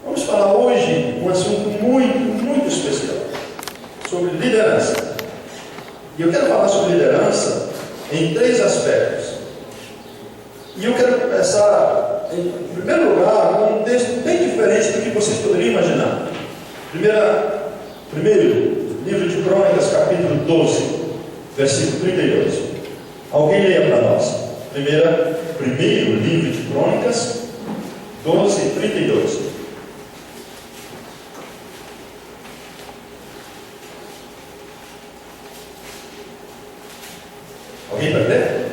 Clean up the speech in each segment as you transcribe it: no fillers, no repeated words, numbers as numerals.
Vamos falar hoje um assunto muito especial, sobre liderança. E eu quero falar sobre liderança em 3 aspectos. E eu quero começar, em primeiro lugar, com um texto bem diferente do que vocês poderiam imaginar. Primeiro, livro de Crônicas, capítulo 12, versículo 32. Alguém leia para nós. Primeiro livro de Crônicas, 12, 32. Alguém vai ler?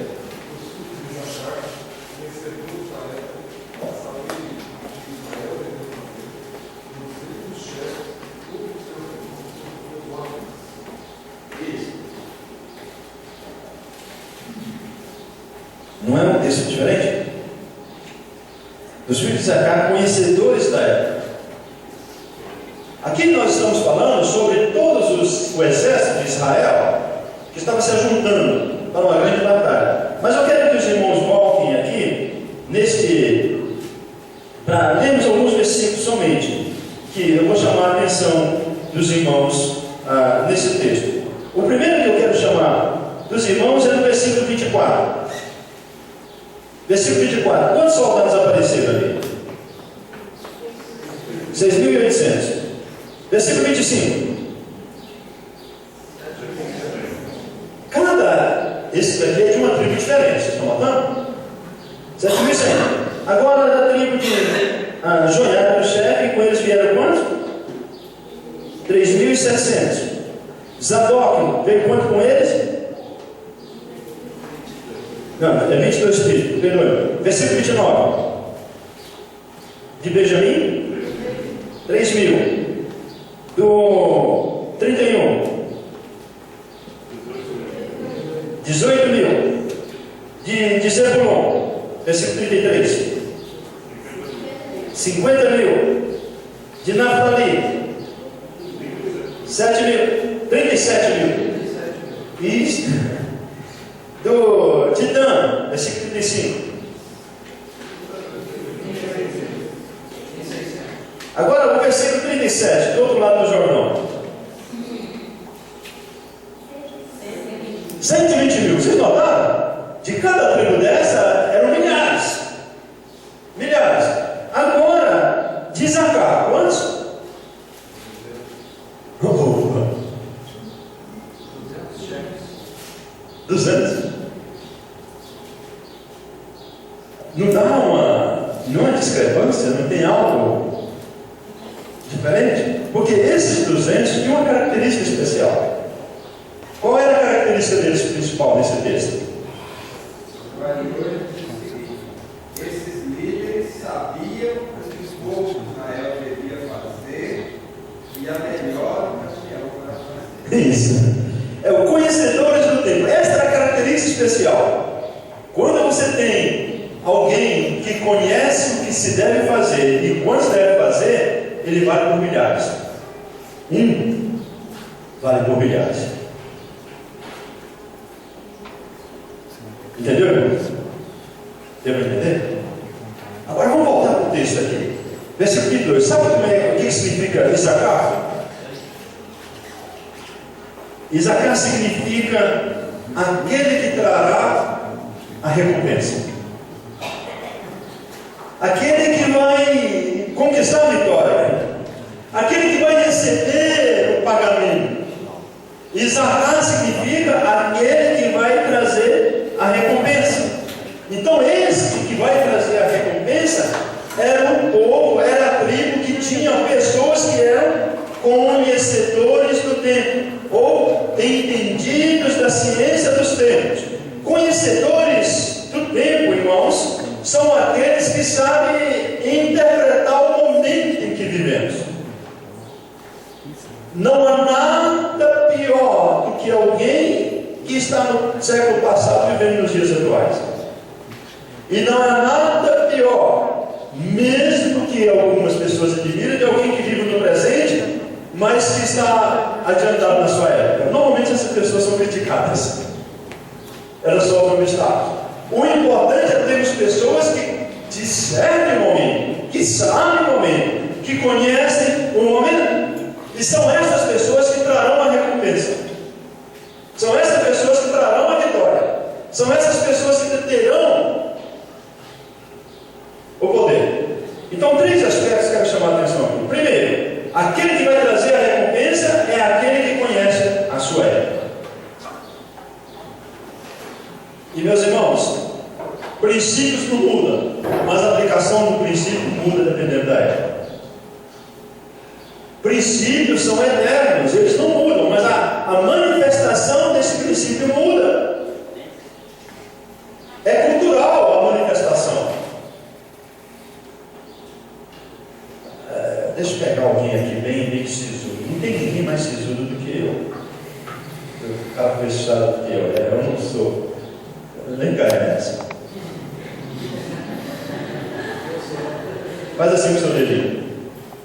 Não é um texto diferente? Os filhos de Zacar, conhecedores da época. Aqui nós estamos falando sobre todos o exército de Israel que estava se juntando para uma grande batalha. Mas eu quero que os irmãos voltem aqui para lermos alguns versículos somente, que eu vou chamar a atenção dos irmãos nesse texto. O primeiro que eu quero chamar dos irmãos é no versículo 24. Versículo 24. Quantos soldados apareceram ali? 6.800. Versículo 25. Esse daqui é de uma tribo diferente, vocês estão notando? 7.100. Agora da tribo de Joiada, o chefe, com eles vieram quantos? 3.700. Zadok veio quanto com eles? Não, é 22 tribos, perdoe. Versículo 29. De Benjamim? 3.000. Do 31. 18.000 de Zebulon, versículo 33. 50.000 de Naftali. 37.000. Isso. De Dan, versículo 35. Agora o versículo 37, do outro lado do Jordão. 120.000, vocês notaram? De cada tribo dessa eram milhares. Agora, de Zacar, quantos? 200. Não dá uma discrepância? Não tem algo diferente? Porque esses 200 tinham uma característica especial. Qual era a característica deles principal nesse texto? Esses líderes sabiam o que o povo de Israel devia fazer e a melhor ocasião para fazer. Isso. É o conhecedores do tempo. Esta é a característica especial. Quando você tem alguém que conhece o que se deve fazer e quando se deve fazer, ele vale por milhares. Vale por milhares. Entendeu, irmãos? Deu para entender? Agora vamos voltar para o texto aqui. Versículo 2. Sabe o que significa Isacar? Isacar significa aquele que trará a recompensa. Aquele que vai conquistar a vitória. Aquele que vai receber o pagamento. Isacar significa aquele que vai trazer a recompensa. Então esse que vai trazer a recompensa era um povo, era a tribo que tinha pessoas que eram conhecedores do tempo, ou entendidos da ciência dos tempos. Conhecedores do tempo, irmãos, são aqueles que sabem interpretar o momento em que vivemos. Não há nada pior do que alguém que está no século passado vivendo nos dias atuais. E não há nada pior, mesmo que algumas pessoas admiram, de alguém que vive no presente, mas que está adiantado na sua época. Normalmente essas pessoas são criticadas. Elas sofrem obstáculos. O importante é termos pessoas que discernem o momento, que sabem o momento, que que conhecem o momento. E são essas pessoas que trarão a recompensa. São essas pessoas que trarão a vitória. São essas pessoas que terão o poder. Então, 3 aspectos que eu quero chamar a atenção aqui. Primeiro, aquele que vai trazer a recompensa é aquele que conhece a sua época. E meus irmãos, princípios não mudam, mas a aplicação do princípio muda dependendo da época. Princípios são eternos, eles não mudam, mas a manifestação desse princípio muda. É cultural a manifestação. Deixa eu pegar alguém aqui bem sisudo. Não tem ninguém mais sisudo do que eu. O cara fechado do que eu não sou. Eu nem caio nessa. Faz assim com o seu dedinho.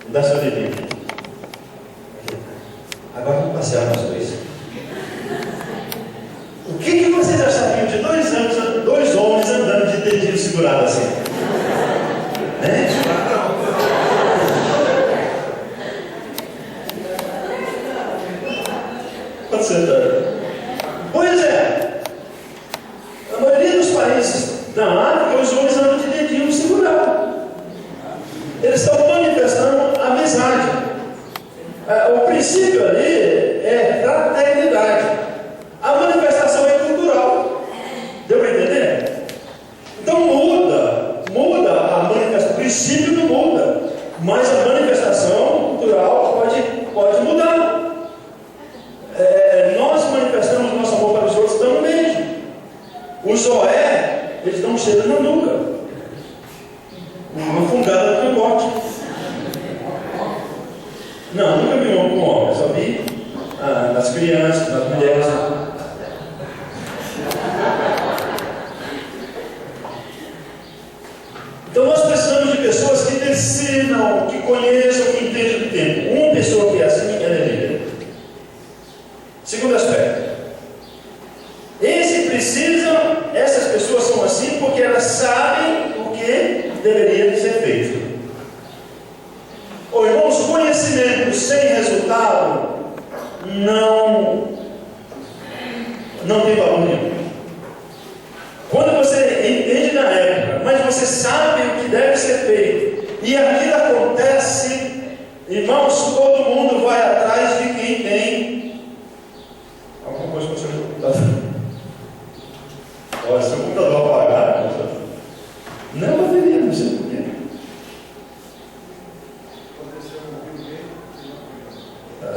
Dá seu dedinho. Agora vamos passear nós dois. O que vocês já sabiam de 2 anos, 2 homens andando de dedinho segurado assim? Né? Pode sentar. Pois é. A maioria dos países da África, os homens andam de dedinho segurado. Eles estão manifestando amizade. O princípio ali é fraternidade. A manifestação é cultural. Deu para entender? Então muda a manifestação. O princípio não muda, mas a manifestação cultural pode mudar. Nós manifestamos nosso amor para os outros dando um beijo. O Zoé, eles dão um cheiro na nuca, uma fungada no cangote. Não, nunca vi um homem com homem, só vi nas crianças, nas mulheres. Então nós precisamos de pessoas que decidam, que conheçam, que entendam do tempo. Uma pessoa que é assim, ela é líder. Segundo aspecto. Essas pessoas são assim porque elas sabem o que deveria ser feito. Irmãos, conhecimento sem resultado não tem valor nenhum. Quando você entende na época, mas você sabe o que deve ser feito, e aquilo acontece, irmãos, todo mundo vai atrás de quem tem alguma coisa com o seu computador. Olha, seu computador apagado, não deveria, não sei por quê.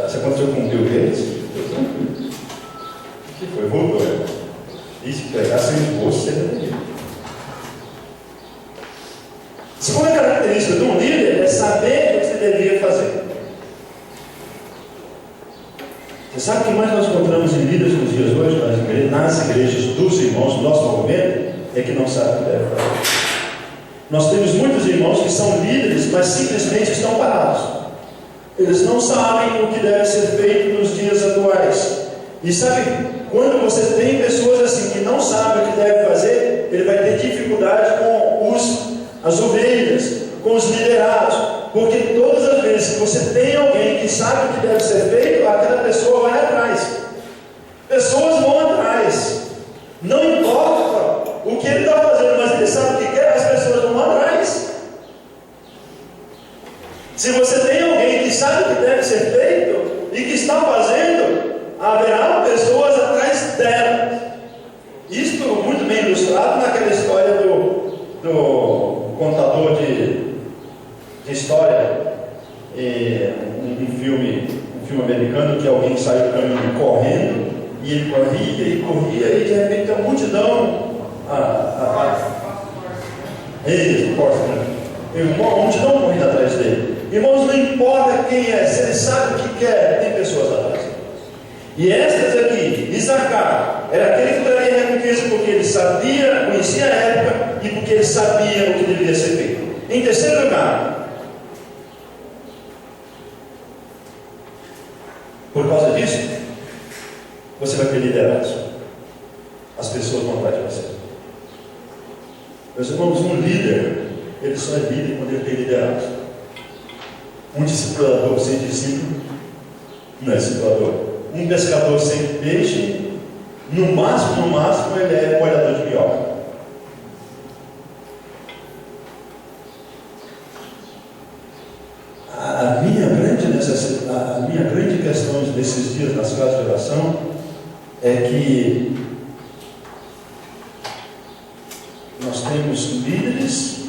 Isso aconteceu com o Bill Gates? O que foi? Voltou. E se pegasse o imposto, você deveria. Segunda característica de um líder é saber o que você deveria fazer. Você sabe o que mais nós encontramos em líderes nos dias hoje, nas igrejas dos irmãos do nosso movimento, é que não sabem o que deve fazer. Nós temos muitos irmãos que são líderes, mas simplesmente estão parados. Eles não sabem o que deve ser feito nos dias atuais. E sabe, quando você tem pessoas assim que não sabem o que deve fazer, ele vai ter dificuldade com as ovelhas, com os liderados, porque todas as vezes que você tem alguém que sabe o que deve ser feito, aquela pessoa vai atrás. Pessoas vão atrás. Não importa o que ele está fazendo, mas ele sabe o que quer, as pessoas vão atrás. Se você tem alguém que sabe o que deve ser feito e que está fazendo, haverá pessoas atrás dela. Isto muito bem ilustrado naquela história do contador de história, um filme americano, que alguém saiu do caminho correndo, e ele corria, e de repente a multidão, uma multidão correndo atrás dele. Irmãos, não importa quem é, se ele sabe o que quer, tem pessoas atrás. E estas aqui, Isacar, era aquele que traria recompensa porque ele sabia, conhecia a época e porque ele sabia o que deveria ser feito. Em terceiro lugar, por causa disso, você vai ter liderança. As pessoas vão atrás de você. Meus irmãos, um líder, ele só é líder quando ele tem liderança. Um discipulador sem discípulo não é discipulador. Um pescador sem peixe, no máximo, ele é molhador de minhoca. A minha grande questão desses dias nas casas de oração é que nós temos líderes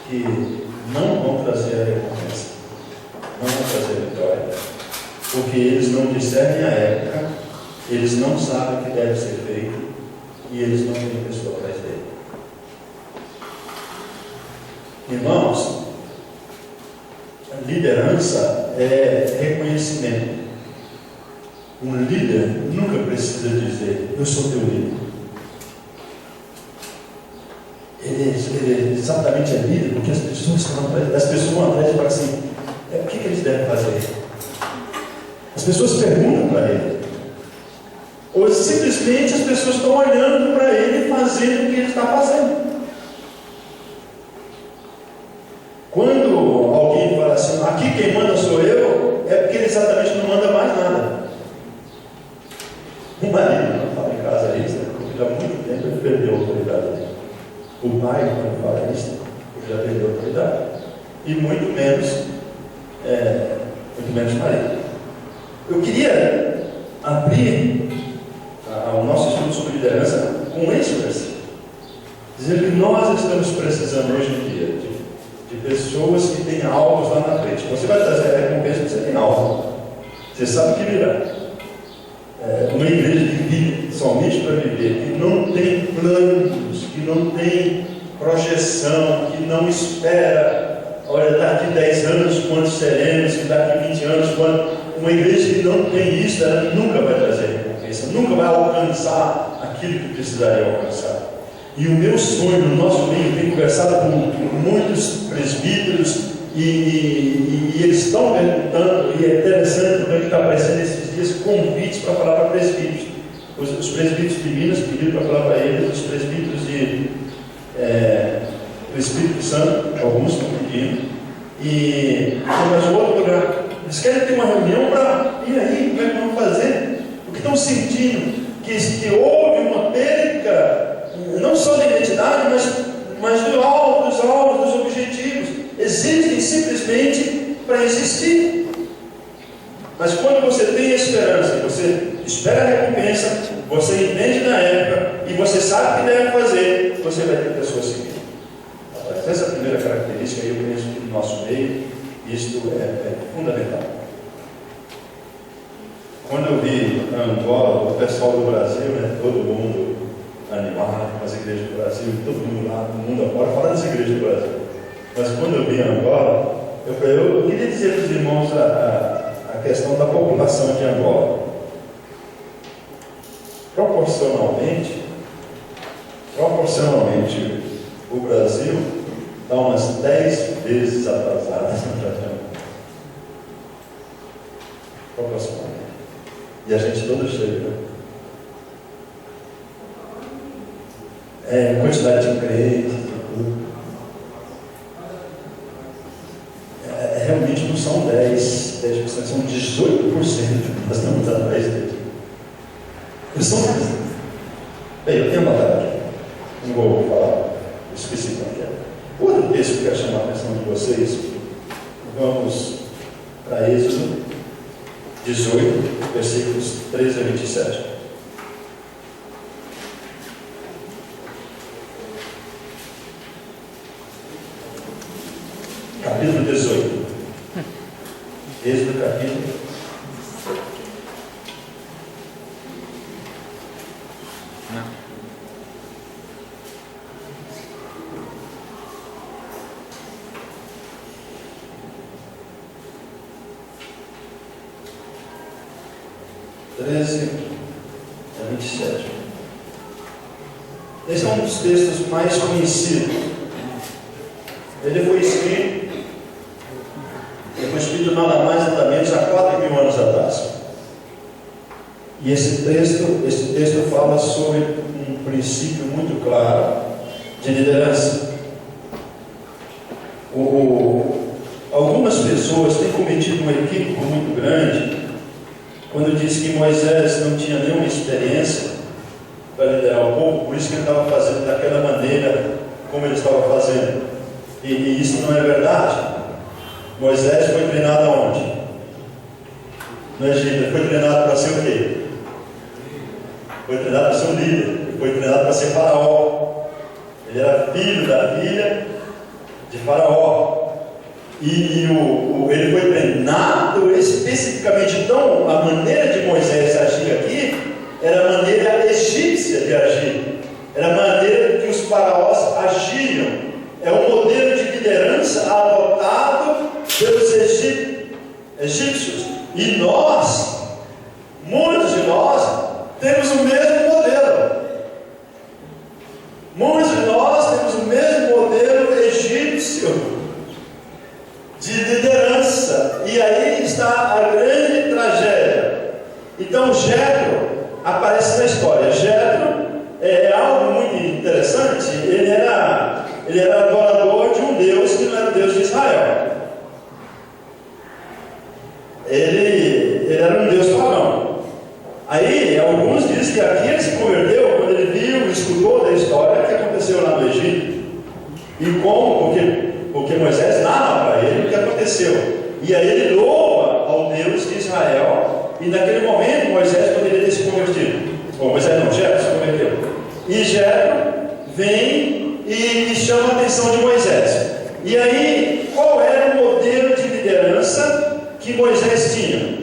que não vão trazer a recompensa, não vão trazer a vitória, porque eles não discernem a época, eles não sabem o que deve ser feito e eles não têm pessoa atrás dele. Irmãos, liderança é reconhecimento. Um líder nunca precisa dizer: eu sou teu líder. Ele exatamente é líder porque as pessoas vão atrás e falam assim: o que eles devem fazer? As pessoas perguntam para ele, ou simplesmente as pessoas estão olhando para ele fazendo o que ele está fazendo. Quando alguém fala assim: aqui quem manda sou eu, é porque ele exatamente não manda mais nada. O marido, quando fala em casa isso, porque há muito tempo ele perdeu a autoridade dele. O pai, quando fala isso, ele já perdeu a autoridade. E muito menos o marido. Eu queria abrir o nosso estudo sobre liderança com esse versículo, dizendo que nós estamos precisando hoje em dia de pessoas que têm alvos lá na frente. Você vai trazer a recompensa porque você tem alvo. Você sabe o que virá. Uma igreja que vive somente para viver, que não tem planos, que não tem projeção, que não espera, olha, daqui 10 anos quantos seremos, e daqui 20 anos quantos. Uma igreja que não tem isso, ela nunca vai trazer recompensa, nunca vai alcançar aquilo que precisaria alcançar. E o meu sonho no nosso meio, tem conversado com muitos presbíteros e eles estão perguntando, e é interessante porque está aparecendo esses dias convites para falar para presbíteros. Os presbíteros de Minas pediram para falar para eles, os presbíteros do Espírito Santo, alguns estão pedindo, e mais um outro lugar. Eles querem ter uma reunião para, e aí, como é que vamos fazer? Porque estão sentindo que houve uma perca, não só da identidade, mas dos alvos, dos objetivos. Existem simplesmente para existir. Mas quando você tem a esperança, você espera a recompensa, você entende na época e você sabe o que deve fazer, você vai ter pessoas seguindo. Essa é a primeira característica, eu penso que no nosso meio isto é fundamental. Quando eu vi Angola, o pessoal do Brasil, todo mundo animado com as igrejas do Brasil, todo mundo lá no mundo afora fala das igrejas do Brasil. Mas quando eu vi Angola, eu queria dizer para os irmãos a questão da população de Angola. Proporcionalmente, o Brasil está umas 10 vezes atrasado na Angola. Proporcionalmente. E a gente todo chega, quantidade de crentes, realmente não são 10%, são 18% que nós estamos atrás deles. Eles são mais. Bem, eu tenho uma data aqui, não vou falar, eu esqueci qual que é. Outro texto que eu quero chamar a atenção de vocês, vamos para Êxodo 18, versículos 13 a 27. Capítulo 18. Êxodo capítulo 13 a 27. Esse é um dos textos mais conhecidos. Ele foi escrito nada mais nada menos há 4.000 anos atrás. E esse texto fala sobre um princípio muito claro de liderança. Algumas pessoas têm cometido um equívoco muito grande quando diz que Moisés não tinha nenhuma experiência para liderar o povo, por isso que ele estava fazendo daquela maneira como ele estava fazendo. E isso não é verdade. Moisés foi treinado aonde? No Egito. Ele foi treinado para ser o quê? Foi treinado para ser um líder. Foi treinado para ser faraó. Ele era filho da filha de faraó. Ele foi treinado especificamente. Então, a maneira de Moisés agir aqui era a maneira egípcia de agir. Era a maneira que os faraós agiam. É um modelo de liderança adotado pelos egípcios. E nós, muitos de nós, temos o mesmo modelo. Muitos de nós temos o mesmo modelo egípcio de liderança. E aí está a grande tragédia. Então Jetro aparece na história. Jetro é algo muito interessante. Ele era adorador de um Deus que não era o Deus de Israel. Ele era um Deus pagão. Aí alguns dizem que aqui ele se converteu quando ele viu, escutou da história que aconteceu lá no Egito. E como? Porque Moisés narra para ele o que aconteceu. E aí ele louva ao Deus de Israel. E naquele momento Moisés poderia ter se convertido. Moisés não, Jetro se converteu. E Jetro vem e chama a atenção de Moisés. E aí, qual era o modelo de liderança que Moisés tinha?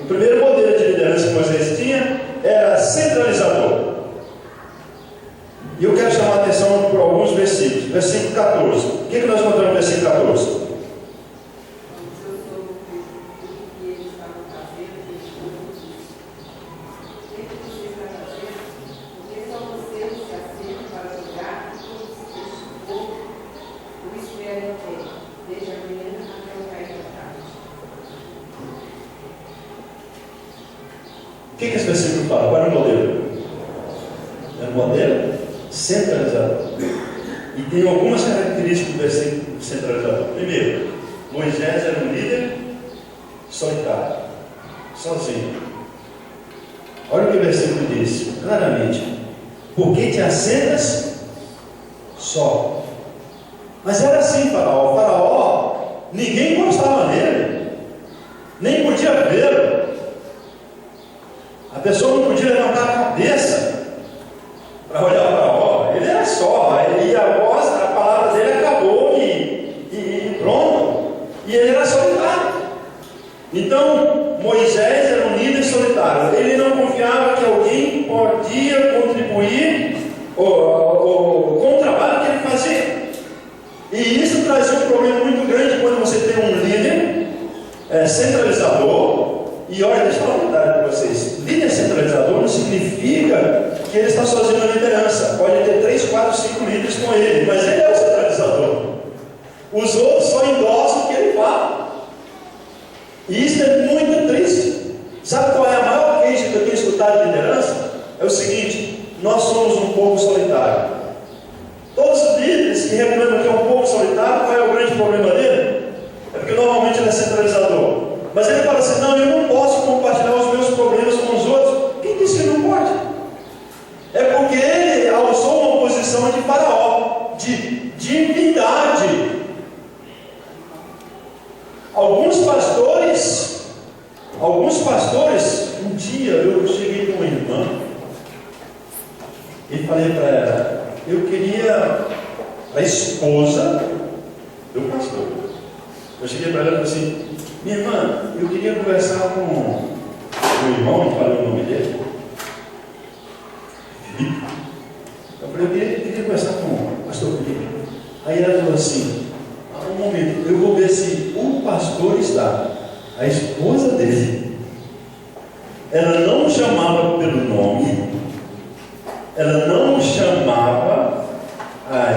O primeiro modelo de liderança que Moisés tinha era centralizador. E eu quero chamar a atenção para alguns versículos. Versículo 14. O que nós encontramos no versículo 14? O que esse versículo fala? Qual era o modelo? É um modelo centralizador. E tem algumas características do versículo centralizador. Primeiro, Moisés era um líder solitário, sozinho. Olha o que o versículo diz, claramente. Por que te assentas só? Mas era assim, Faraó. Faraó, ninguém gostava dele, nem podia vê-lo. A pessoa não podia levantar a cabeça para olhar para a obra. Ele era só, e a voz, a palavra dele acabou e pronto. E ele era solitário. Então, Moisés era um líder solitário. Ele não confiava que alguém podia contribuir com o trabalho que ele fazia. E isso trazia um problema muito grande quando você tem um líder centralizador. E olha, deixa eu falar uma verdade para vocês. Líder centralizador não significa que ele está sozinho na liderança. Pode ter 3, 4, 5 líderes com ele, mas ele é o centralizador. Os outros só endossam o que ele fala. E isso é muito triste. Sabe qual é a maior queixa que eu tenho escutado de liderança? É o seguinte: nós somos um povo solitário. Todos os líderes que reclamam que é um povo solitário, qual é o grande problema dele? É porque normalmente ele é centralizador. Mas ele fala assim: não, eu não posso compartilhar os meus problemas com os outros. Quem disse que não pode? É porque ele alçou uma posição de faraó, de divindade. Alguns pastores, um dia eu cheguei com uma irmã e falei para ela: eu queria a esposa do pastor. Eu cheguei para ela e falei assim: minha irmã, eu queria conversar com o irmão, que falou o nome dele, Felipe. Eu falei: eu queria conversar com o pastor Felipe. Aí ela falou assim: um momento, eu vou ver se o pastor está. A esposa dele, ela não o chamava pelo nome, ela não o chamava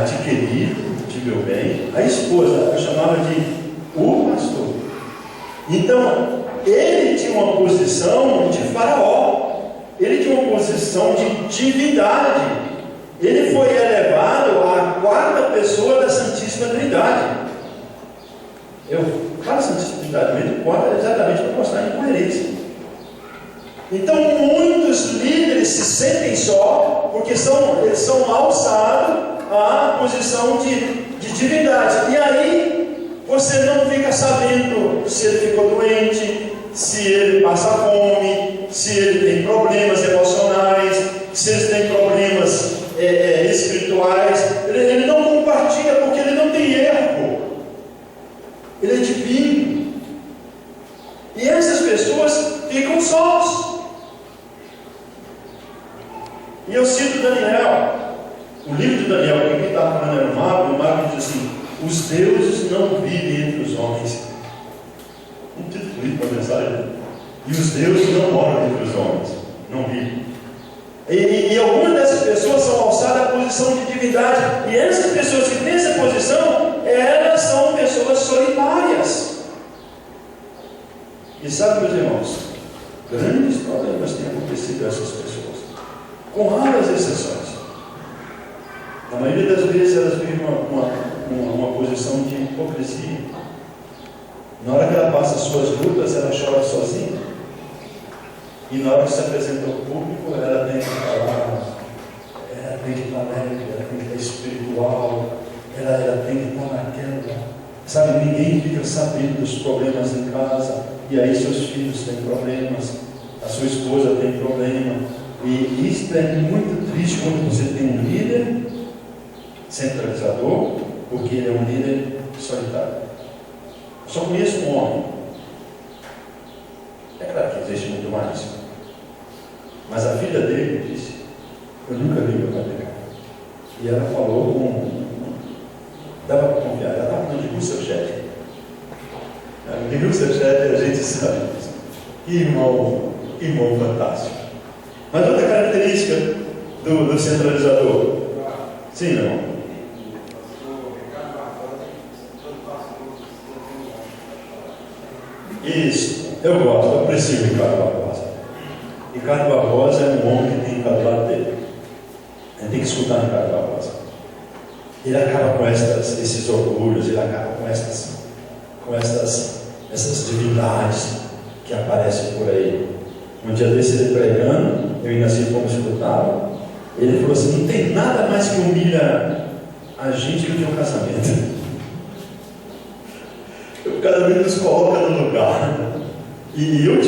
de querido, de meu bem. A esposa, eu chamava de o pastor. Então, ele tinha uma posição de faraó, ele tinha uma posição de divindade. Ele foi elevado à 4ª pessoa da Santíssima Trindade. Eu faço a disciplinaridade exatamente para mostrar incoerência. Então, muitos líderes se sentem só porque eles são alçados à posição de divindade. E aí, você não fica sabendo se ele ficou doente, se ele passa fome, se ele tem problemas emocionais, se ele tem problemas espirituais. Ele não compartilha porque ele não tem erro. Ele é divino. E essas pessoas ficam sós. E eu cito Daniel. O livro de Daniel, que está falando era o mago diz assim: os deuses não vivem entre os homens. Um título para a mensagem. E os deuses não moram entre os homens. Não vivem. E algumas dessas pessoas são alçadas à posição de divindade. E essas pessoas que têm essa posição, elas são pessoas solitárias. E sabe, meus irmãos, grandes problemas têm acontecido a essas pessoas, com raras exceções. Na maioria das vezes elas vivem uma posição de hipocrisia. Na hora que ela passa as suas lutas, ela chora sozinha. E na hora que se apresenta ao público, ela tem que falar, ela tem que estar alegre, ela tem que estar espiritual, ela tem que estar naquela. Sabe, ninguém fica sabendo dos problemas em casa. E aí seus filhos têm problemas, a sua esposa tem problema. E isso é muito triste quando você tem um líder centralizador, porque ele é um líder solitário. Eu só conheço um homem. É claro que existe muito mais. Mas a filha dele disse: eu nunca vi meu pai pegar. E ela falou dava para confiar. Ela estava falando de Russell Shedd. De Russell Shedd a gente sabe disso. Que irmão fantástico. Mas outra característica do centralizador. Sim, meu irmão. Isso, eu gosto, eu aprecio o Ricardo Barbosa. Ricardo Barbosa é um homem que tem que estar do lado dele. A gente tem que escutar Ricardo Barbosa. Ele acaba com esses orgulhos, ele acaba com essas divindades que aparecem por aí. Um dia desse ele pregando, eu e Nasci fomos escutá-lo. Ele falou assim: não tem nada mais que humilha a gente do que um casamento. O casamento nos coloca no lugar. E eu não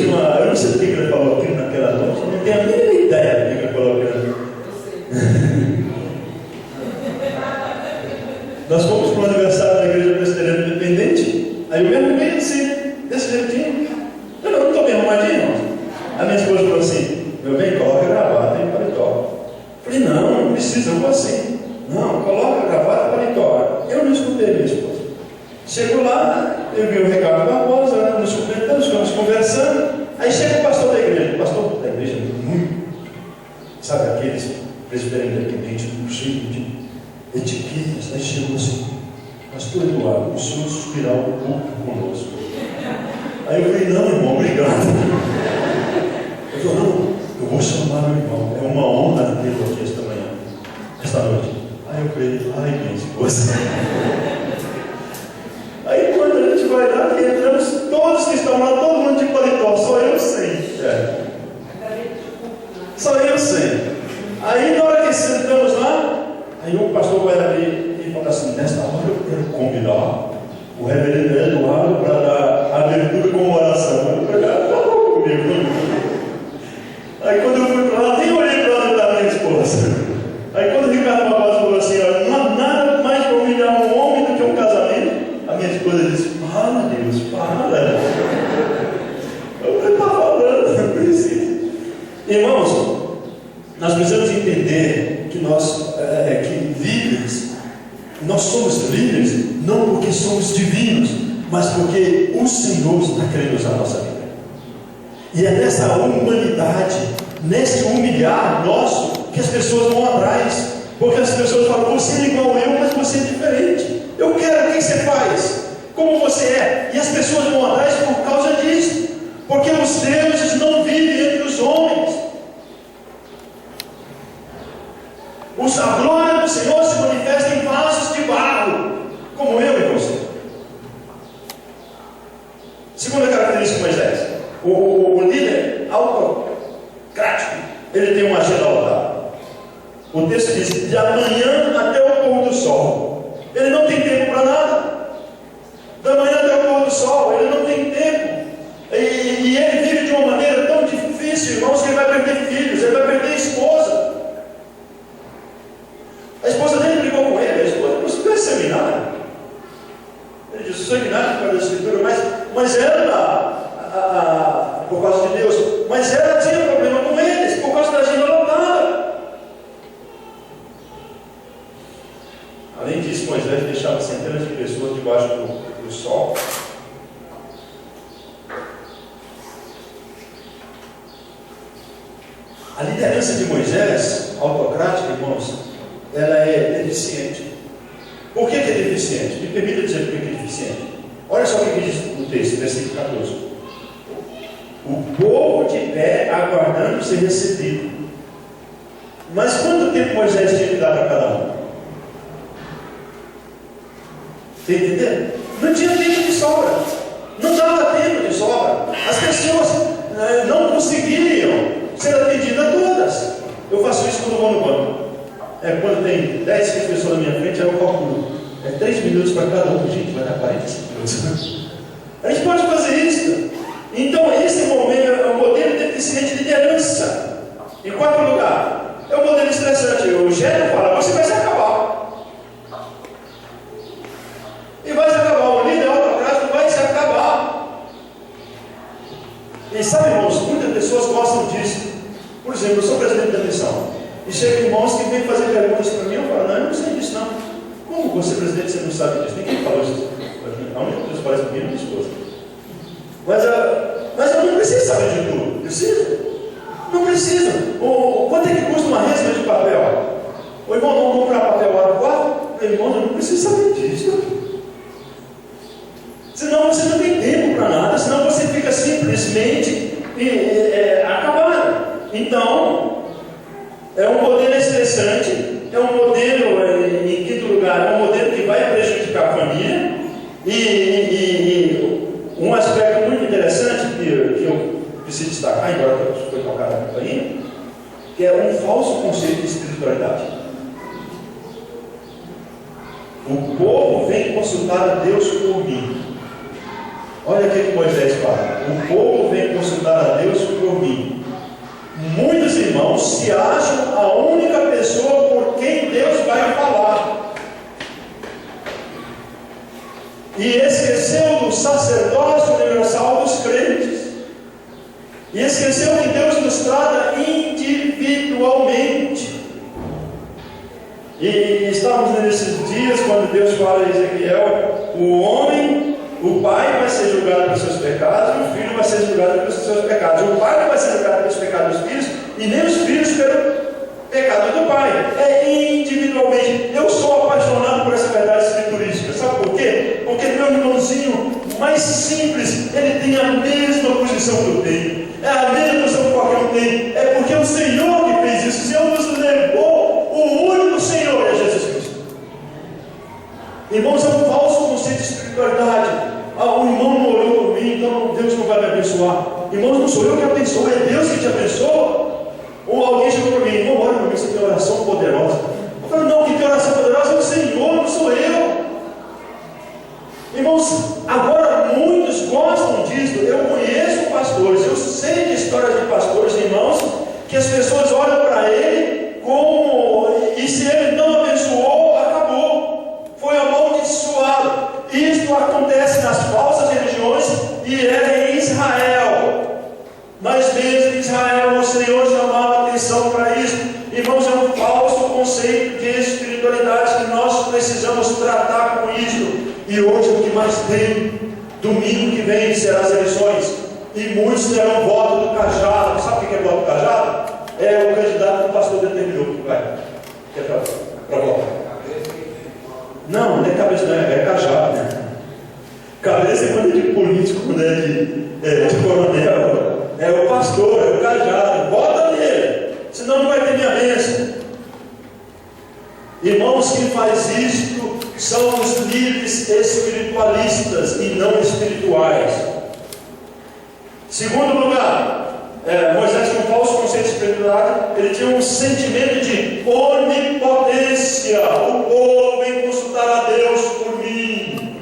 sei o que ele falou aqui naquela noite, não tenho a mínima ideia do que ele falou aqui. Nós fomos para o aniversário da Igreja Presbiteriana Independente. Aí eu me arrumei assim, desse jeitinho. Eu não estou bem arrumadinho, irmão. A minha esposa falou assim: meu bem, coloca a gravata e paletó. Falei: não precisa, eu vou assim. Não, coloca a gravata e paletó. Eu não escutei minha esposa. Chegou lá, eu vi o Ricardo Barbosa, nos cumprimentamos, ficamos conversando. Aí chega o pastor da igreja. O pastor da igreja, muito, sabe, aqueles presbiterianos independentes, cheio de etiquetas. Aí chegou assim: pastor Eduardo, o senhor suspirar um pouco conosco. Aí eu falei: não, irmão, obrigado. Ele falou: não, eu vou chamar meu irmão, é uma honra tê-lo aqui esta noite. Aí eu falei: ai, minha esposa. Aí quando a gente vai lá, entramos, todos que estão lá, todo mundo de paletó, só eu sem. Só eu sem. Aí na hora que sentamos lá, aí o pastor vai abrir e fala assim: nesta hora eu quero convidar o reverendo Eduardo para dar a abertura com oração. Eu falei: falou comigo. Aí quando eu fui para lá, nem olhei para lá da minha esposa. Aí quando o Ricardo Barbosa falou assim: não há nada mais para humilhar um homem do que um casamento. A minha esposa disse: para, Deus, para. Eu falei: está falando, não precisa. Irmãos, nós precisamos entender que que líderes, nós somos líderes não porque somos divinos, mas porque o Senhor está querendo usar a nossa vida. E é nessa humanidade, nesse humilhar nosso, que as pessoas vão atrás. Porque as pessoas falam: você é igual eu, mas você é diferente. Eu quero, o que você faz? Como você é? E as pessoas vão atrás por causa disso. Porque os deuses não vivem entre os homens. A glória do Senhor se manifesta em vasos de barro, como eu e você. Segunda característica de Moisés: o líder autocrático, ele tem uma agenda lotada. O texto diz: de amanhã até o pôr do sol. Ele não tem tempo para nada. Da manhã até o pôr do sol, ele não tem tempo. E ele vive de uma maneira tão difícil, irmãos, que ele vai perder filhos, ele vai perder a esposa. A esposa dele brigou com ele, a esposa disse: você é seminário? Ele disse: seminário por causa da escritura, mas ela, por causa de Deus, mas ela tinha problema com eles, por causa da agenda lotada. Além disso, Moisés deixava centenas de pessoas debaixo do sol. A liderança de Moisés, autocrática, irmãos, ela é deficiente. Por que é deficiente? Me permita dizer por que é deficiente. Olha só o que diz no texto, versículo 14. O povo de pé aguardando ser recebido. Mas quanto tempo Moisés tinha que dar para cada um? Está entendendo? Não tinha tempo de sobra. Não dava tempo de sobra. As pessoas não conseguiriam ser atendidas todas. Eu faço isso quando vou no banco. Quando tem 10, 15 pessoas na minha frente, aí eu calculo. 3 minutos para cada um. Gente, vai dar 45 minutos. A gente pode fazer isso. Então, esse momento é um modelo deficiente de liderança. Em quarto lugar, é um modelo estressante. O gênero fala: você vai se acabar. E vai se acabar. O líder autocrático vai se acabar. E sabe, irmãos, muitas pessoas gostam disso. Por exemplo, eu sou presidente da missão. E chegam irmãos que vêm fazer perguntas para mim. Eu falo: não, eu não sei disso não. Como você, presidente, você não sabe disso? Ninguém falou isso. A única coisa que parece comigo é minha esposa. Mas eu não preciso saber de tudo. Preciso? Não preciso. Quanto é que custa uma resma de papel? O irmão não comprar papel lá no quarto? Irmão, eu não preciso saber disso. Senão você não tem tempo para nada. Senão você fica simplesmente acabado. Então, é um modelo estressante. É um modelo, em quinto lugar, é um modelo que vai prejudicar a família. E um aspecto muito interessante que eu preciso destacar, embora foi tocado na campainha, que é um falso conceito de espiritualidade. O povo vem consultar a Deus por mim. Olha o que Moisés fala: o povo vem consultar a Deus por mim. Muitos irmãos se acham a única pessoa por quem Deus vai falar, e esqueceu do sacerdócio universal dos crentes, e esqueceu que Deus nos trata individualmente. E estamos nesses dias quando Deus fala a Ezequiel: o pai vai ser julgado pelos seus pecados, e o filho vai ser julgado pelos seus pecados. O pai não vai ser julgado pelos pecados dos filhos, e nem os filhos pelo pecado do pai. É individualmente. Eu sou apaixonado por essa verdade escriturística. Sabe por quê? Porque meu irmãozinho mais simples, ele tem a mesma posição que eu tenho. É a mesma posição que qualquer um tem. É porque o Senhor que fez isso. O Senhor nos levou. O único Senhor é Jesus Cristo. Irmãos, é um falso conceito de espiritualidade. O irmão não orou por mim, então Deus não vai me abençoar. Irmãos, não sou eu que abençoo, é Deus que te abençoa. Ou alguém chegou para mim: irmão, ora para mim, você tem oração poderosa. Eu falo: não, quem tem oração poderosa é o Senhor, não sou eu. Irmãos, agora muitos gostam disso. Eu conheço pastores, eu sei de histórias de pastores, irmãos, que as pessoas olham para ele e se ele não abençoou, acabou, foi amaldiçoado. Isto acontece nas falsas religiões e é em Israel. Nós vemos em Israel o Senhor chamava atenção para isso. Irmãos, é um falso conceito de espiritualidade que nós precisamos tratar com isso. E hoje o que mais tem, domingo que vem serão as eleições, e muitos terão voto do cajado. Sabe o que é voto do cajado? É o candidato que o pastor determinou que vai, que é para votar. Não é cabeça, não é cajado, né? Cabeça é quando é de político, quando é de coronel. É o pastor, é o cajado. Vota nele, senão não vai ter minha bênção. Irmãos, quem faz isto são os líderes espiritualistas e não espirituais. Segundo lugar, Moisés, com falso conceito de espiritualidade, ele tinha um sentimento de onipotência. O povo vem consultar a Deus por mim.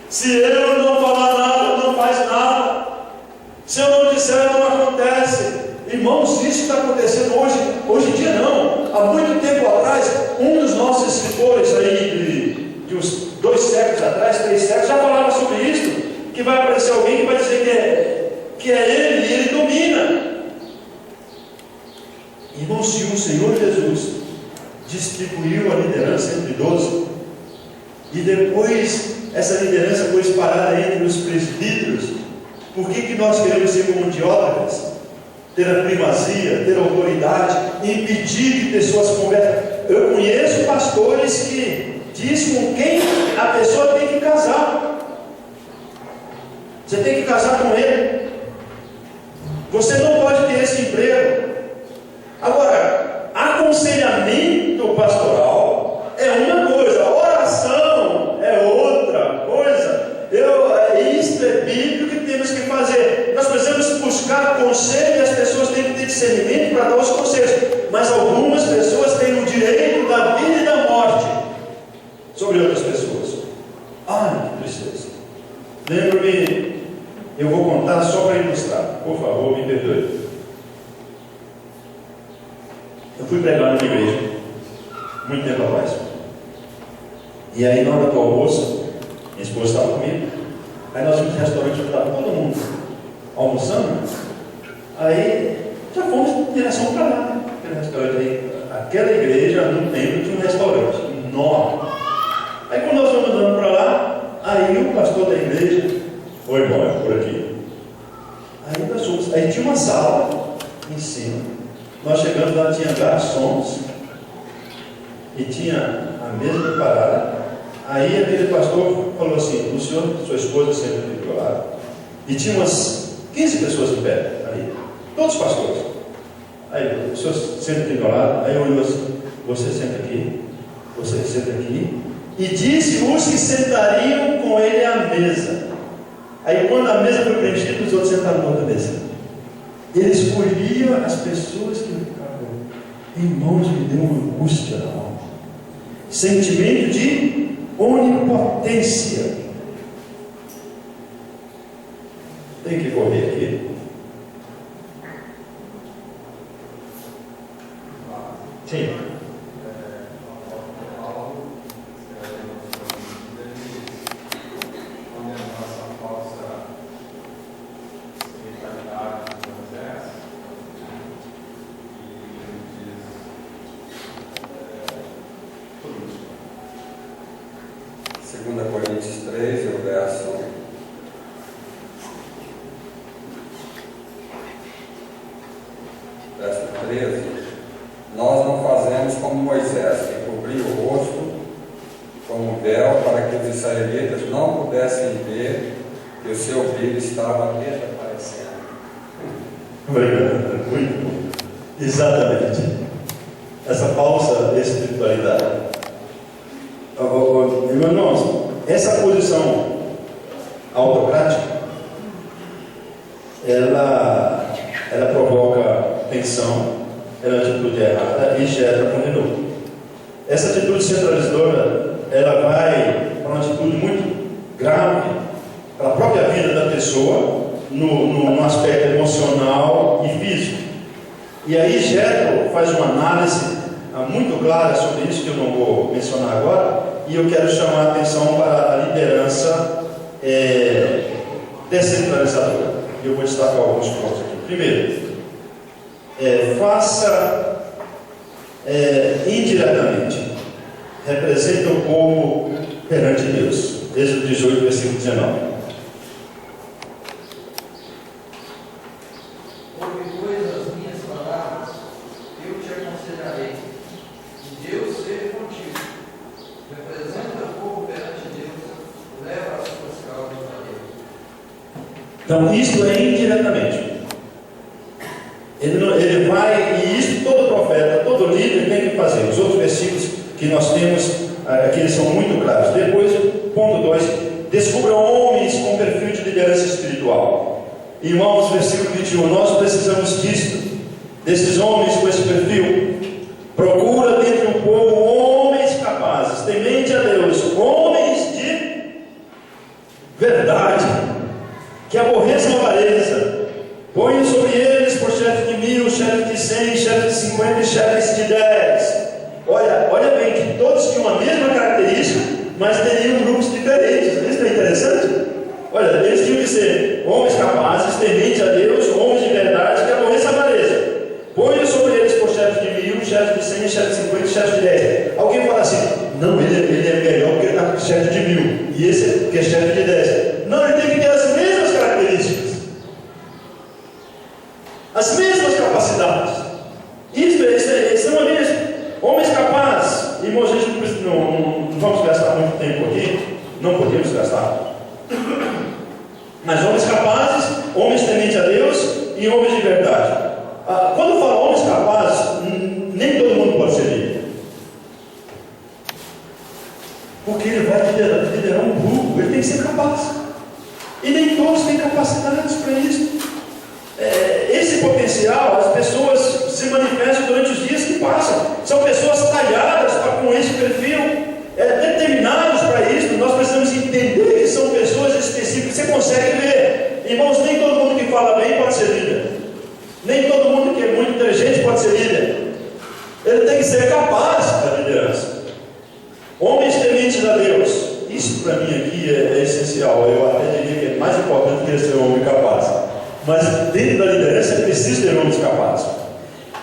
Se eu não falar nada, não faz nada. Se eu não disser, não acontece. Irmãos, isso está acontecendo hoje em dia não. Há muito tempo atrás, um dos nossos escritores aí, de uns 2 séculos atrás, 3 séculos, já falava sobre isso, que vai aparecer alguém que vai dizer que é ele, e ele domina. Irmãos, se o Senhor Jesus distribuiu a liderança entre 12, e depois essa liderança foi espalhada entre os presbíteros, por que nós queremos ser como diótrafes? Ter a primazia, ter a autoridade, impedir que pessoas conversem. Eu conheço pastores que dizem com quem a pessoa tem que casar. Você tem que casar com ele. Você não pode ter esse emprego. Agora, aconselhamento pastoral é uma coisa, oração é outra coisa. Isto é bíblico que temos que fazer. Nós precisamos buscar conselho e as pessoas têm que ter discernimento para dar os conselhos. Mas algumas pessoas têm o direito da vida e da morte sobre outras pessoas. Ai, que tristeza. Lembro-me, eu vou contar só para ilustrar. Por favor, me perdoe. Eu fui pregar numa igreja, muito tempo atrás. E aí, na hora do almoço, minha esposa estava comigo. Aí nós fomos no restaurante, estava todo mundo almoçando. Aí já fomos em direção para lá, aquele restaurante aí. Aquela igreja no templo tinha um restaurante enorme. Aí quando nós fomos andando para lá, aí o pastor da igreja foi embora por aqui. Aí tinha uma sala em cima. Nós chegamos lá, tinha garçons e tinha a mesa preparada. Aí aquele pastor falou assim: o senhor, sua esposa sempre aqui do lado. E tinha umas 15 pessoas em pé ali, todos pastores. Aí o senhor senta aqui do lado. Aí eu olhei assim: você senta aqui, você senta aqui. E disse os que sentariam com ele à mesa. Aí quando a mesa foi preenchida, os outros sentaram na outra mesa. Ele escolhia as pessoas que ficavam. Irmãos, me deu uma angústia na alma. Sentimento de onipotência. Tem que correr aqui. Sim. Nós não fazemos como Moisés, que cobriu o rosto com um véu para que os israelitas não pudessem ver que o seu brilho estava desaparecendo. Obrigado, muito bom. Exatamente. Essa falsa espiritualidade. Irmãos, essa posição autocrática, ela provoca tensão, ela é uma atitude errada e gera condenou. Essa atitude centralizadora, ela vai para uma atitude muito grave para a própria vida da pessoa, no aspecto emocional e físico. E aí Jetro faz uma análise muito clara sobre isso, que eu não vou mencionar agora, e eu quero chamar a atenção para a liderança descentralizadora. E eu vou destacar alguns pontos aqui. Primeiro, faça indiretamente, representa o povo perante Deus. Êxodo 18, versículo 19. Então, isso é indiretamente. Ele vai, e isso todo profeta, todo líder tem que fazer. Os outros versículos que nós temos aqui, eles são muito claros. Depois, ponto 2, descubra homens com perfil de liderança espiritual. Irmãos, versículo 21, nós precisamos disso, desses homens com esse perfil. Procura dentre o povo homens capazes, temente a Deus, homens de verdade, que aborreçam a avareza. Põe sobre eles por chefe de 1000, chefe de 100, chefe de 50 e chefes de 10. Olha bem, que todos tinham a mesma característica, mas teriam grupos diferentes. Isso é interessante? Olha, eles tinham que ser homens capazes, tementes a Deus, homens de verdade, que aborreçam a avareza. Põe sobre eles por chefe de 1000, chefe de 100, chefe de 50 e chefe de 10. Alguém fala assim: não, ele é melhor porque ele está com chefe de 1000, e esse que é chefe de 10. Não, ele tem que ter as mesmas características, as mesmas capacidades. Isso são homens capazes. Irmãos, a gente não vamos gastar muito tempo aqui, não podemos gastar. Mas homens capazes, homens tementes a Deus e homens de verdade. Quando eu falo homens capazes, nem todo mundo pode ser líder, porque ele vai liderar um grupo, ele tem que ser capaz, e nem todos têm capacidades para isso. Esse potencial, as pessoas se manifestam durante os dias que passam. São pessoas talhadas com esse perfil, determinados para isso. Nós precisamos entender que são pessoas específicas. Você consegue ver, irmãos, nem todo mundo que fala bem pode ser líder, nem todo mundo que é muito inteligente pode ser líder. Ele tem que ser capaz da liderança. Homens tementes a Deus, isso para mim aqui é essencial. Eu até diria que é mais importante que ele ser um homem capaz. Mas dentro da liderança é preciso ter homens capazes.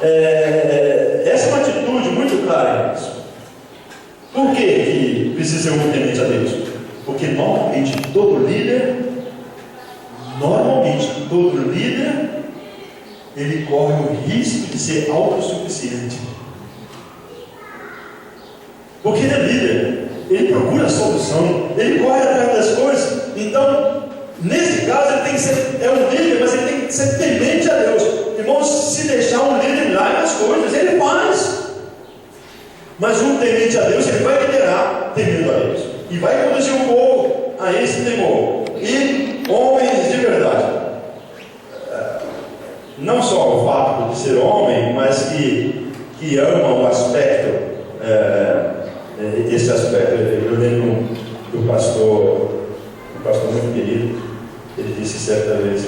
Essa é uma atitude muito clara, irmãos. Por que precisa ser um homem temente a Deus? Porque normalmente todo líder, ele corre o risco de ser autossuficiente. Porque ele é líder, ele procura a solução, ele corre atrás das coisas. Então, nesse caso, ele tem que ser um líder, mas ele tem que ser temente a Deus. Irmãos, se deixar um líder larga as coisas, ele faz. Mas um temente a Deus, ele vai liderar temendo a Deus, e vai conduzir o povo a esse temor. E homens de verdade, não só o fato de ser homem, mas que amam o aspecto, esse aspecto. Eu lembro do pastor muito querido, ele disse certa vez: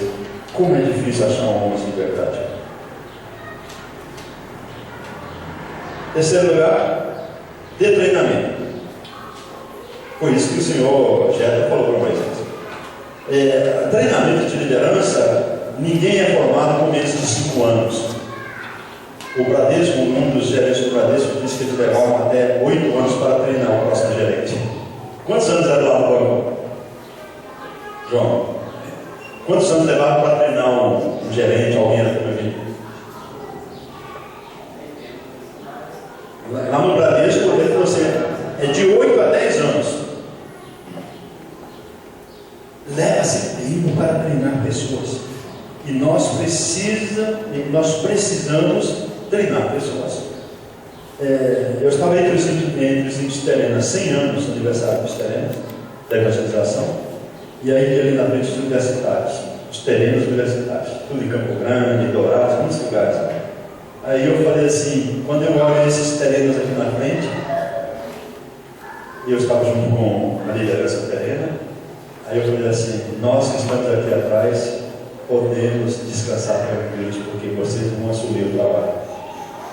como é difícil achar homens de verdade. Terceiro lugar, dê treinamento. Foi isso que o Senhor Jetro falou para Moisés. Treinamento de liderança, ninguém é formado com menos de 5 anos. O Bradesco, um dos gerentes do Bradesco, disse que eles levavam até 8 anos para treinar o próximo gerente. Quantos anos era lá no banco, João? Quantos anos levaram para treinar um gerente, alguém na tua vida? Lá no Bradesco, ele falou assim: é de 8 a 10 anos. Leva-se tempo para treinar pessoas. E nós precisamos treinar pessoas. Eu estava entre os índios Terena, 100 anos no aniversário dos Terenas, da evangelização. E aí ali na frente os universitários, os terrenos universitários, tudo em Campo Grande, Dourados, muitos lugares. Aí eu falei assim, quando eu olho esses terrenos aqui na frente, e eu estava junto com a liderança terrena, aí eu falei assim: nós que estamos aqui atrás podemos descansar tranquilos, porque vocês vão assumir o trabalho.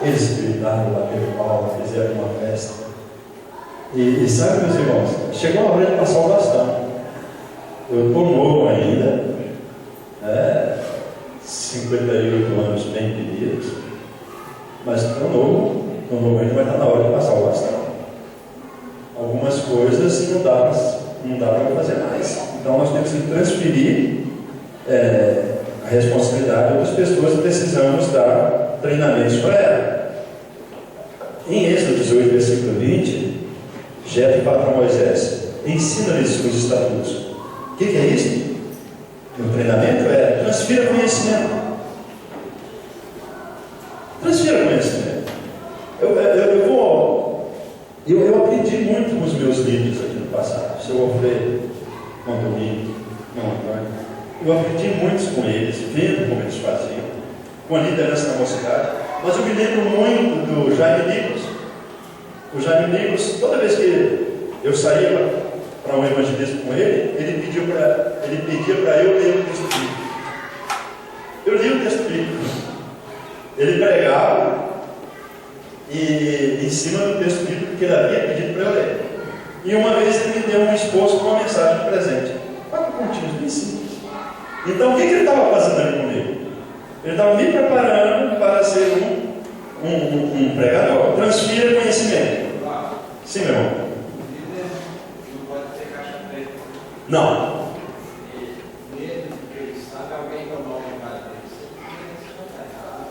Eles gritaram, bateram palma, fizeram uma festa. E sabe, meus irmãos, chegou a hora de passar o bastão. Eu estou novo ainda, 58 anos bem pedidos, mas estou novo ainda, mas está na hora de passar o bastão. Algumas coisas não dá para fazer mais. Então nós temos que transferir a responsabilidade das pessoas e precisamos dar treinamentos para ela. Em Êxodo 18, versículo 20, Jetro fala para Moisés: ensina-lhes os estatutos. O que é isso? No treinamento transfira conhecimento. Transfira conhecimento. Eu aprendi muito com os meus líderes aqui no passado. Seu Alfredo, Antônio, eu aprendi muito com eles, vendo como eles faziam, com a liderança da mocidade. Mas eu me lembro muito do Jaime Nicolas. O Jaime Nicolas, toda vez que eu saía para um evangelismo com ele, ele pedia para eu ler o texto bíblico. Eu li o texto bíblico. Ele pregava e em cima do texto bíblico que ele havia pedido para eu ler. E uma vez ele me deu um esposo com uma mensagem de presente. 4 pontinhos, bem simples. Então o que ele estava fazendo ali comigo? Ele estava me preparando para ser um pregador. Transfira conhecimento. Sim, meu irmão. Não pode ter caixa preta. Não. Nele, porque ele sabe alguém tomar o lugar dele.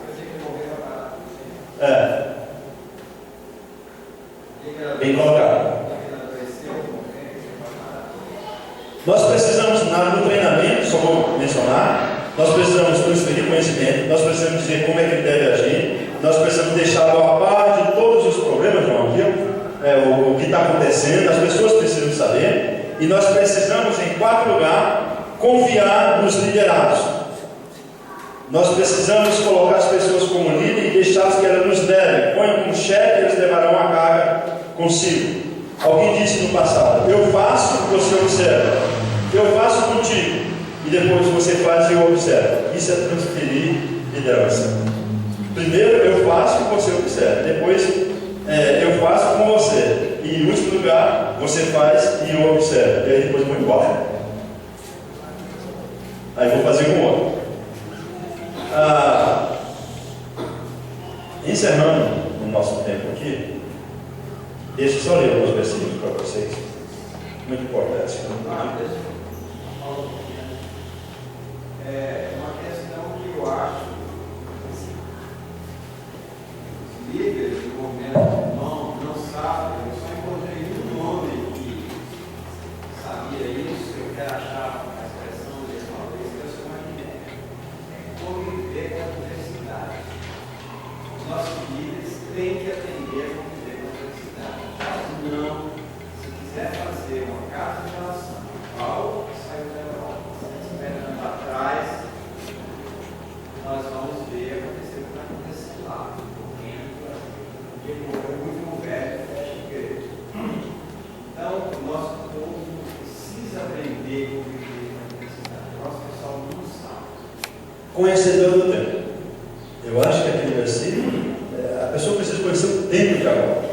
Eu sei que morrer vai parar. Bem colocado. Nós precisamos, no treinamento, só vou mencionar, nós precisamos transferir conhecimento, nós precisamos dizer como é que ele deve agir, nós precisamos deixá-lo a par de todos os problemas, João, viu? O que está acontecendo, as pessoas precisam saber, e nós precisamos, em 4 lugares, confiar nos liderados. Nós precisamos colocar as pessoas como líder e deixá-las que elas nos levem. Ponham como chefe, eles levarão a carga consigo. Alguém disse no passado: eu faço, você observa. Eu faço contigo, e depois você faz e eu observo. Isso é transferir liderança. Primeiro eu faço e você observa. Depois eu faço com você. E em último lugar, você faz e eu observo. E aí depois eu vou embora. Aí vou fazer com o outro. Encerrando o nosso tempo aqui, deixa eu só ler alguns versículos para vocês. Muito importante. É uma questão que eu acho os líderes do movimento não sabem. Eu só encontrei um nome que sabia isso. Eu quero achar a expressão dele uma vez que eu sou uma ideia. É conviver com a diversidade. Os nossos líderes têm que aprender a conviver com a diversidade. Caso não, se quiser fazer uma casa de relação, Paulo saiu da Europa, esperando atrás, nós vamos ver acontecer o que está acontecendo lá. Ele morreu muito velho, fecha a igreja. Então, o nosso povo precisa aprender a conviver com a diversidade. O nosso pessoal não sabe. Conhecedor do tempo. Eu acho que aquele versículo, a pessoa precisa conhecer o tempo de agora.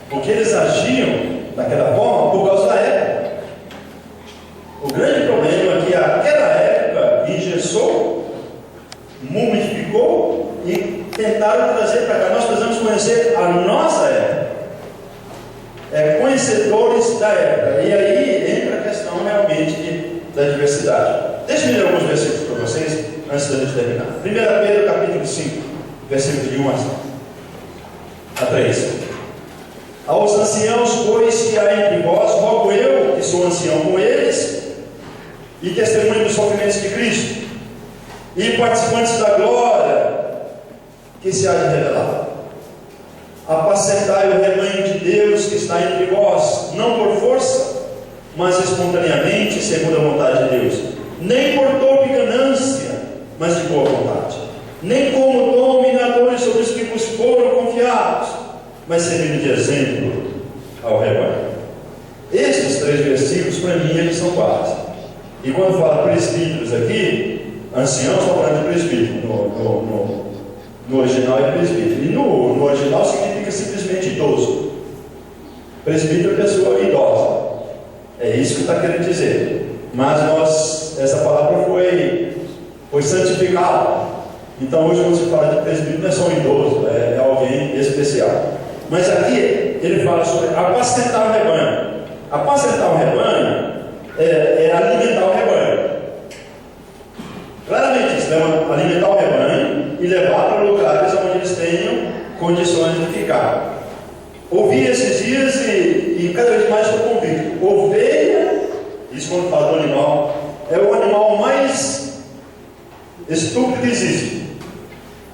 Porque eles agiam daquela forma por causa da época. O grande problema é que aquela época engessou, mumificou e tentaram trazer para cá. Nós precisamos conhecer a nossa época. Conhecedores da época. E aí entra a questão realmente da diversidade. Deixa eu ler alguns versículos para vocês antes da gente terminar. 1 Pedro capítulo 5, versículo de 1 a 3. Aos anciãos, pois, que há entre vós, rogo eu, que sou ancião com eles, e testemunho dos sofrimentos de Cristo, e participantes da glória que se há de revelar. Apacentai o rebanho de Deus que está entre vós, não por força, mas espontaneamente, segundo a vontade de Deus, nem por torpe ganância, mas de boa vontade, nem como dominadores sobre os que vos foram confiados, mas servindo de exemplo ao rebanho. Estes 3 versículos, para mim, eles são básicos. E quando fala presbíteros aqui, anciãos, estão falando de presbítero. No original é presbítero. E no original significa simplesmente idoso. Presbítero é pessoa idosa. É isso que está querendo dizer. Mas essa palavra foi santificada. Então hoje quando se fala de presbítero não é só um idoso, é alguém especial. Mas aqui ele fala sobre apacentar o rebanho. Apacentar o rebanho é alimentar o rebanho. Claramente isso, alimentar o rebanho e levar para lugares onde eles tenham condições de ficar. Ouvi esses dias e cada vez mais estou convicto. Ovelha, isso quando fala do animal, é o animal mais estúpido que existe.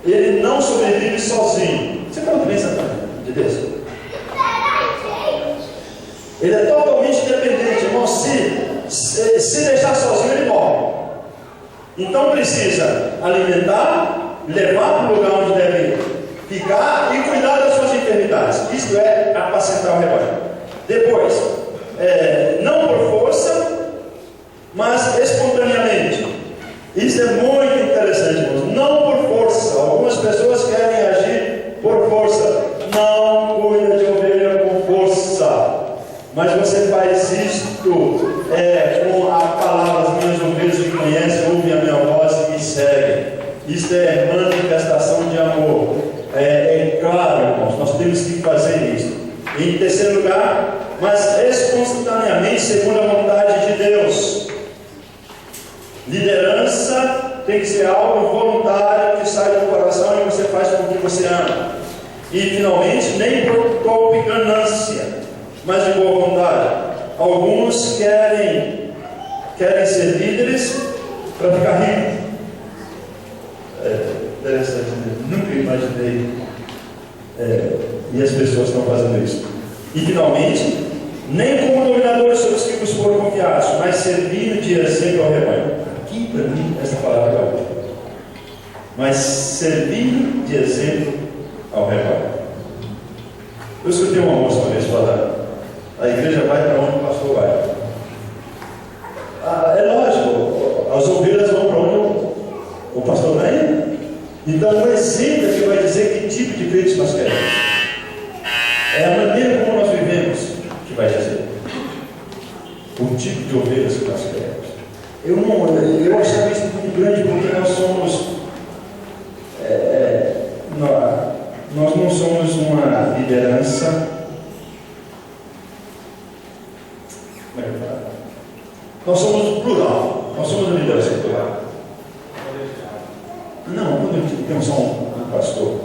Ele não sobrevive sozinho. Você pode pensar de Deus? Ele é totalmente dependente, irmão. Se deixar sozinho, ele morre. Então precisa alimentar, levar para o lugar onde deve ficar e cuidar das suas enfermidades. Isto é apacentar o rebanho. Depois, não por força, mas espontaneamente. Isso é muito interessante, irmãos. Não por força. Algumas pessoas querem agir por força. Não cuida de ovelha com força. Mas você faz isto com a palavra. As minhas ovelhas me conhecem, ouvem a minha voz e me seguem. Isto é manifestação de amor. É claro, irmãos, nós temos que fazer isso. Em terceiro lugar, mas espontaneamente segundo a vontade de Deus. Liderança tem que ser algo voluntário que sai do coração e você faz com o que você ama. E finalmente, nem por golpe e ganância, mas de boa vontade. Alguns querem ser líderes para ficar ricos. Interessante, né? Nunca imaginei. E as pessoas estão fazendo isso. E finalmente, nem como dominadores sobre os que vos foram confiados, mas servindo de exemplo ao rebanho. Aqui para mim essa palavra é ótima. Mas servindo de exemplo ao rebanho. Eu escutei uma moça uma vez falar: a igreja vai para onde o pastor vai. É lógico, as ovelhas vão para onde o pastor vai. Então o exemplo é que vai dizer que tipo de crentes nós queremos. É a maneira como nós vivemos que vai dizer o tipo de ovelhas que nós queremos. Eu achava isso muito grande, porque nós somos nós não somos uma liderança. Como é que fala? Nós somos plural. Nós somos uma liderança plural. Não, quando eu digo só um pastor,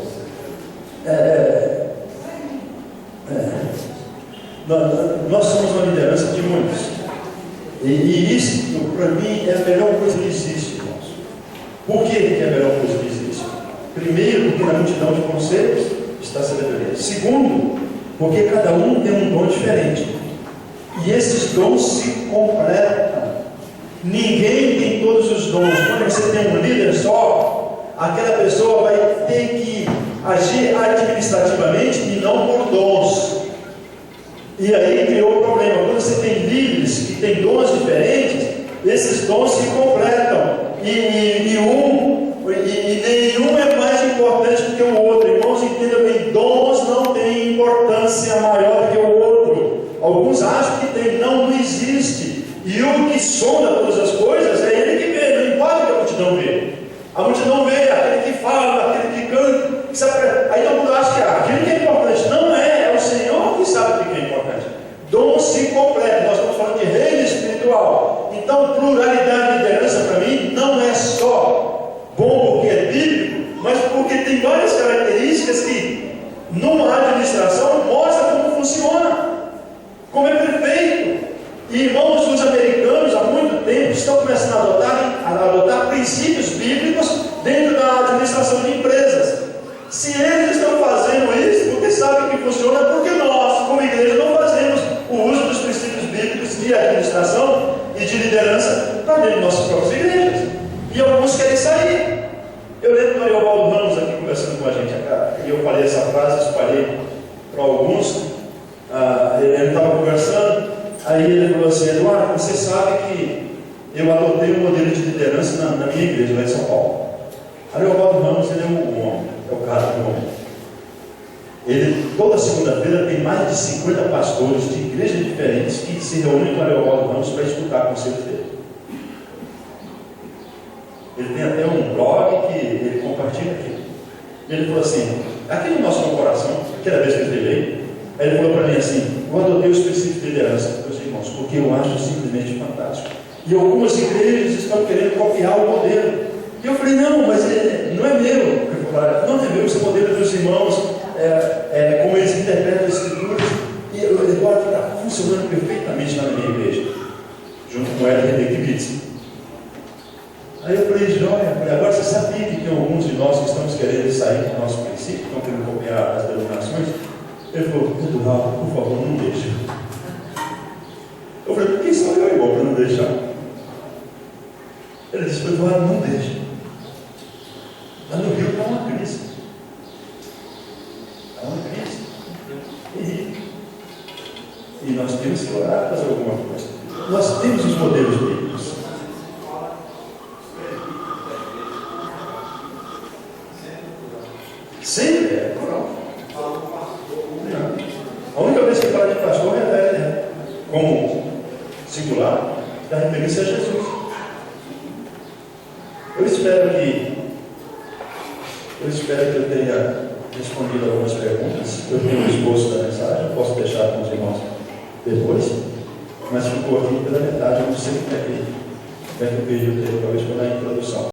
nós somos uma liderança de muitos. E isso, para mim, é a melhor coisa que existe, irmãos. Por que é a melhor coisa que existe? Primeiro, porque na multidão de conselhos está a sabedoria. Segundo, porque cada um tem um dom diferente. E esses dons se completam. Ninguém tem todos os dons. Quando você tem um líder só, aquela pessoa vai ter que agir administrativamente e não por dons. E aí criou o problema. Quando você tem líderes que têm dons diferentes, esses dons se completam. E nenhum é mais importante do que o outro. Irmãos, entendam bem, dons não têm importância maior do que o outro. Alguns acham que tem, não existe. E o que sonda todas as coisas é ele que vê, não importa o que a multidão vê. A multidão vê aquele que fala, aquele que canta. Aí todo mundo acha que aquilo que é importante. Não é o Senhor que sabe o que é importante. Dom se completa. Nós estamos falando de reino espiritual. Então, pluralidade de liderança para mim não é só bom porque é bíblico, mas porque tem várias características que numa administração mostra como funciona, como é perfeito. E irmãos, os americanos há muito tempo estão começando a adotar princípios bíblicos dentro da administração de empresas. Se eles estão fazendo isso, porque sabem que funciona, porque nós, como igreja, não fazemos o uso dos princípios bíblicos de administração e de liderança para dentro de nossas próprias igrejas. E alguns querem sair. Eu lembro do Ariovaldo Ramos aqui conversando com a gente, e eu falei essa frase, espalhei para alguns. Ele estava conversando, aí ele falou assim: Eduardo, você sabe que eu adotei um modelo de liderança na minha igreja lá em São Paulo. Ariovaldo Ramos, ele é um homem, é o cara do homem. Ele, toda segunda-feira, tem mais de 50 pastores de igrejas diferentes que se reúnem com o Ariovaldo Ramos para escutar o conselho dele. Ele tem até um blog que ele compartilha aqui. Ele falou assim: aqui no nosso coração, aquela vez que ele veio aí ele falou para mim assim: eu adotei os princípios de liderança, meus irmãos, porque eu acho simplesmente fantástico. E algumas igrejas estão querendo copiar o modelo. E eu falei: não, mas não é meu. Não é meu, esse modelo dos irmãos, como eles interpretam as escrituras. E o Eduardo está funcionando perfeitamente na minha igreja, junto com ela e Henrique. Aí eu falei: joia, agora você sabia que tem alguns de nós que estamos querendo sair do nosso princípio, estão querendo copiar as denominações? Ele falou: Eduardo, por favor, não deixa. Eu falei: quem sou eu, irmão, para não deixar? Ele disse: pois olha, não deixa. Lá no Rio está uma crise. Está uma crise. E nós temos que orar para fazer alguma coisa. Nós temos os modelos bíblicos. Sempre é plural. A única vez que fala de pastor é como singular, da referência a Jesus. Eu espero que eu tenha respondido algumas perguntas. Eu tenho um esboço da mensagem, eu posso deixar com os irmãos depois, mas ficou aqui pela metade, eu não sei como é que o período teve, talvez pela introdução.